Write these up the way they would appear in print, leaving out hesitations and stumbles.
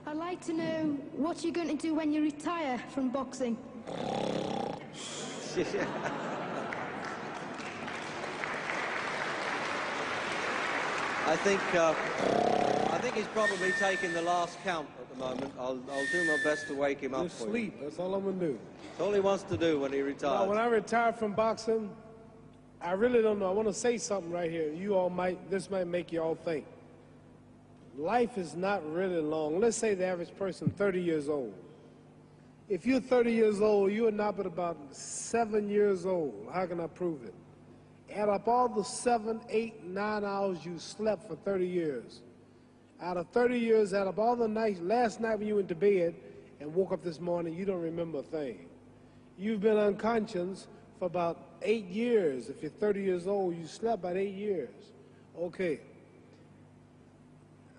I'd like to know what you're going to do when you retire from boxing. I think he's probably taking the last count at the moment. I'll do my best to wake him up Just for sleep. you. That's all I'm going to do. That's all he wants to do when he retires. Now, when I retire from boxing, I really don't know. I want to say something right here. This might make you all think. Life is not really long. Let's say the average person, 30 years old. If you're 30 years old, you are not but about 7 years old. How can I prove it? Add up all the 7, 8, 9 hours you slept for 30 years. Out of 30 years, add up all the nights, last night when you went to bed and woke up this morning, you don't remember a thing. You've been unconscious for about 8 years. If you're 30 years old, you slept about 8 years. Okay.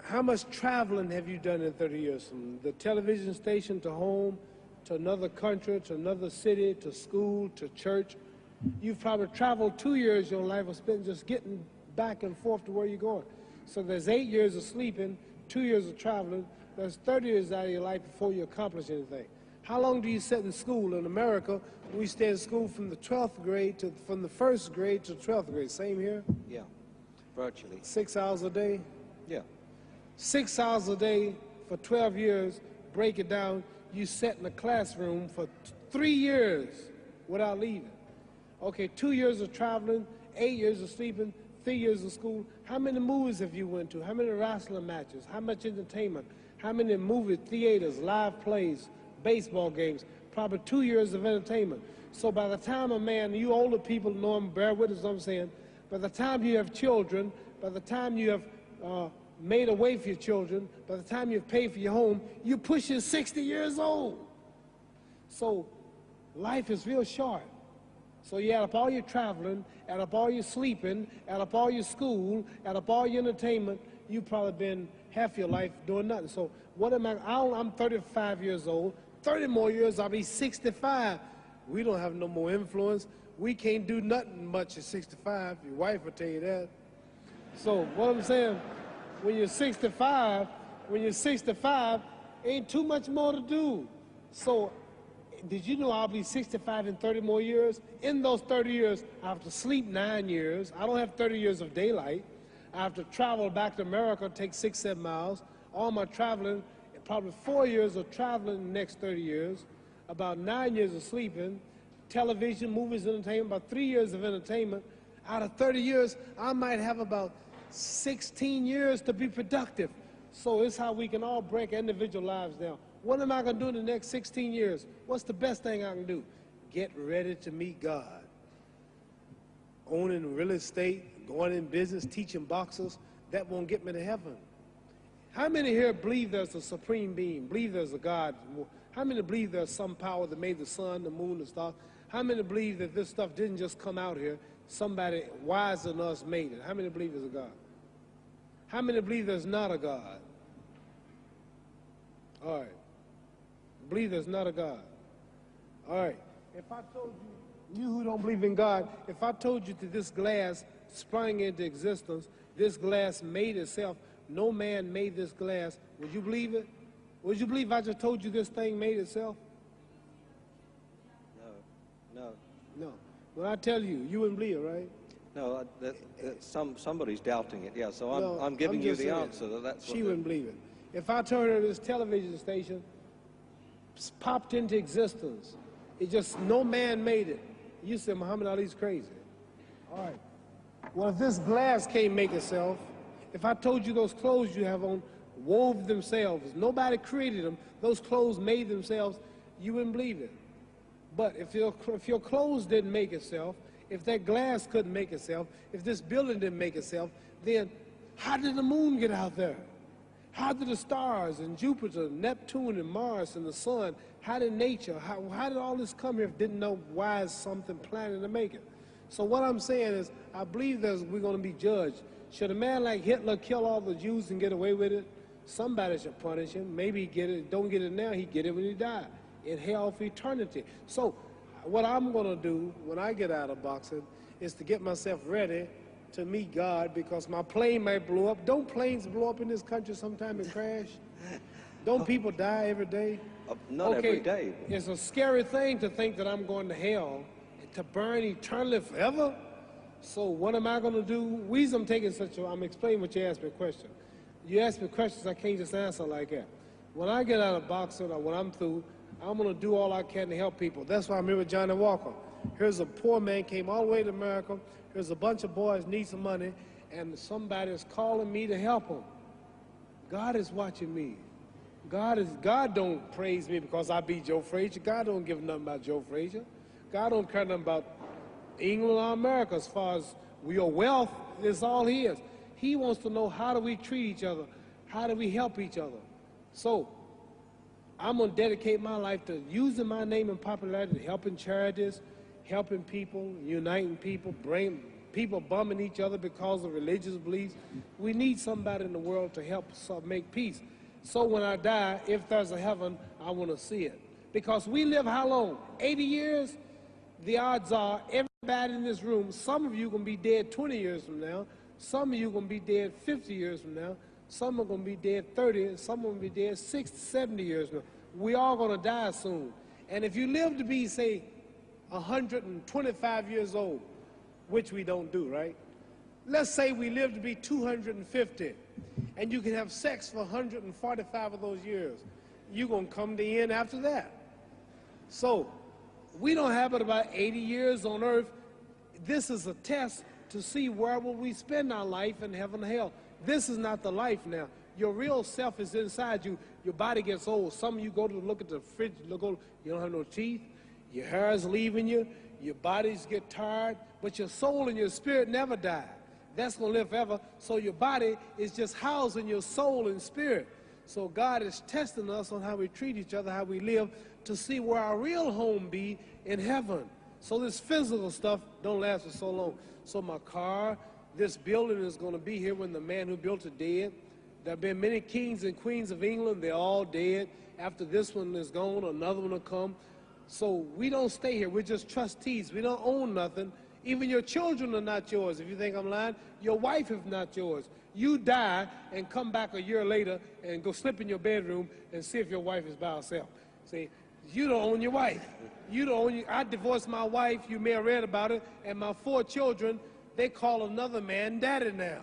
How much traveling have you done in 30 years? From the television station to home, to another country, to another city, to school, to church. You've probably traveled 2 years your life was spent just getting back and forth to where you're going. So there's 8 years of sleeping, 2 years of traveling. There's 30 years out of your life before you accomplish anything. How long do you sit in school? In America, we stay in school from the 12th grade from the 1st grade to 12th grade. Same here? Yeah, virtually. 6 hours a day? Yeah. 6 hours a day for 12 years, break it down, you sat in a classroom for 3 years without leaving. Okay, 2 years of traveling, 8 years of sleeping, 3 years of school. How many movies have you went to? How many wrestling matches? How much entertainment? How many movie theaters, live plays, baseball games? Probably 2 years of entertainment. So by the time a man, you older people know him, bear witness what I'm saying, by the time you have children, by the time you have made a way for your children, by the time you've paid for your home, you're pushing 60 years old. So life is real short. So you add up all your traveling, add up all your sleeping, add up all your school, add up all your entertainment, you've probably been half your life doing nothing. So what am I'm 35 years old, 30 more years, I'll be 65. We don't have no more influence. We can't do nothing much at 65. Your wife will tell you that. So what I'm saying, when you're 65, ain't too much more to do. So did you know I'll be 65 in 30 more years? In those 30 years, I have to sleep 9 years. I don't have 30 years of daylight. I have to travel back to America, take 6, 7 miles. All my traveling, probably 4 years of traveling in the next 30 years, about 9 years of sleeping, television, movies, entertainment, about 3 years of entertainment. Out of 30 years, I might have about 16 years to be productive. So it's how we can all break individual lives down. What am I going to do in the next 16 years? What's the best thing I can do? Get ready to meet God. Owning real estate, going in business, teaching boxers, that won't get me to heaven. How many here believe there's a supreme being, believe there's a God? How many believe there's some power that made the sun, the moon, the stars? How many believe that this stuff didn't just come out here? Somebody wiser than us made it. How many believe there's a God? How many believe there's not a God? All right. Believe there's not a God. All right. If I told you, you who don't believe in God, if I told you that this glass sprang into existence, this glass made itself, no man made this glass, would you believe it? Would you believe I just told you this thing made itself? No. No. When I tell you, you wouldn't believe it, right? No, somebody's doubting it, yeah, so I'm giving you the answer. That's what she wouldn't believe it. If I told her this television station popped into existence, it just, no man made it, you said Muhammad Ali's crazy. All right. Well, if this glass can't make itself, if I told you those clothes you have on wove themselves, nobody created them, those clothes made themselves, you wouldn't believe it. But if your clothes didn't make itself, if that glass couldn't make itself, if this building didn't make itself, then how did the moon get out there? How did the stars and Jupiter, Neptune and Mars and the sun, how did nature, how did all this come here if didn't know why is something planning to make it? So what I'm saying is, I believe we're going to be judged. Should a man like Hitler kill all the Jews and get away with it? Somebody should punish him. Maybe he get it, don't get it now, he get it when he died, in hell for eternity. So what I'm going to do when I get out of boxing is to get myself ready to meet God, because my plane might blow up. Don't planes blow up in this country sometime and crash? Don't people die every day? Not every day. It's a scary thing to think that I'm going to hell, to burn eternally forever. So what am I going to do? Reason I'm taking I'm explaining what you asked me a question. You ask me questions I can't just answer like that. When I get out of boxing or when I'm through, I'm going to do all I can to help people. That's why I'm here with Johnny Walker. Here's a poor man, came all the way to America. Here's a bunch of boys need some money, and somebody is calling me to help them. God is watching me. God don't praise me because I beat Joe Frazier. God don't give nothing about Joe Frazier. God don't care nothing about England or America as far as your wealth is all his. He wants to know, how do we treat each other? How do we help each other? So I'm going to dedicate my life to using my name and popularity, helping charities, helping people, uniting people, bring people bumming each other because of religious beliefs. We need somebody in the world to help us make peace. So when I die, if there's a heaven, I want to see it. Because we live how long? 80 years? The odds are everybody in this room, some of you are going to be dead 20 years from now, some of you are going to be dead 50 years from now, some are going to be dead 30, and some are going to be dead 60, 70 years from now. We all going to die soon. And if you live to be, say, 125 years old, which we don't do, right? Let's say we live to be 250, and you can have sex for 145 of those years. You're going to come to the end after that. So we don't have but about 80 years on earth. This is a test to see where will we spend our life in heaven or hell. This is not the life now. Your real self is inside you. Your body gets old. Some of you go to look at the fridge, you don't have no teeth. Your hair is leaving you. Your bodies get tired. But your soul and your spirit never die. That's going to live forever. So your body is just housing your soul and spirit. So God is testing us on how we treat each other, how we live, to see where our real home be in heaven. So this physical stuff don't last for so long. So my car, this building is going to be here when the man who built it dead. There have been many kings and queens of England. They're all dead. After this one is gone, another one will come. So we don't stay here. We're just trustees. We don't own nothing. Even your children are not yours. If you think I'm lying, your wife is not yours. You die and come back a year later and go slip in your bedroom and see if your wife is by herself. See, you don't own your wife. You don't own I divorced my wife. You may have read about it. And my 4 children, they call another man daddy now.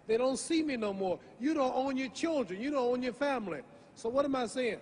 They don't see me no more. You don't own your children. You don't own your family. So what am I saying?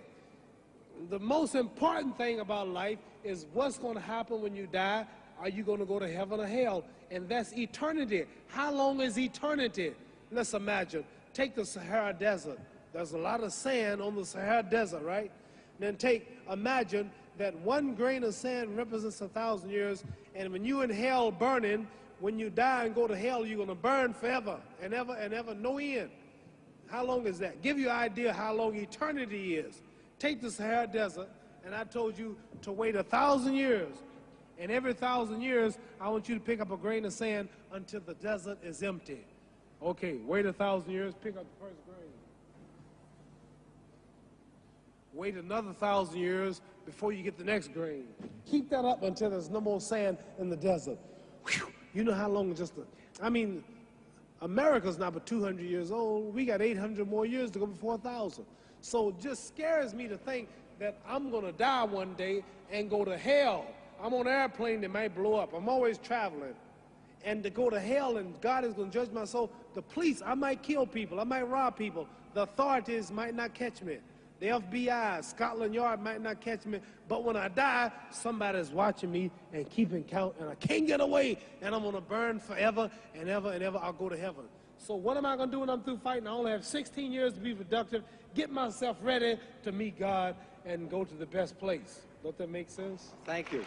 The most important thing about life is what's going to happen when you die. Are you going to go to heaven or hell? And that's eternity. How long is eternity? Let's imagine. Take the Sahara Desert. There's a lot of sand on the Sahara Desert, right? And then imagine that 1 grain of sand represents 1,000 years, and when you're in hell burning, when you die and go to hell, you're going to burn forever and ever, no end. How long is that? Give you an idea how long eternity is. Take the Sahara Desert, and I told you to wait 1,000 years. And every 1,000 years, I want you to pick up a grain of sand until the desert is empty. Okay, wait 1,000 years, pick up the first grain. Wait another 1,000 years before you get the next grain. Keep that up until there's no more sand in the desert. Whew. You know how long America's not but 200 years old. We got 800 more years to go before 1,000. So it just scares me to think that I'm going to die one day and go to hell. I'm on an airplane that might blow up. I'm always traveling. And to go to hell and God is going to judge my soul. The police, I might kill people. I might rob people. The authorities might not catch me. The FBI, Scotland Yard might not catch me. But when I die, somebody's watching me and keeping count. And I can't get away. And I'm going to burn forever and ever and ever. I'll go to heaven. So what am I going to do when I'm through fighting? I only have 16 years to be productive. Get myself ready to meet God and go to the best place. Don't that make sense? Thank you.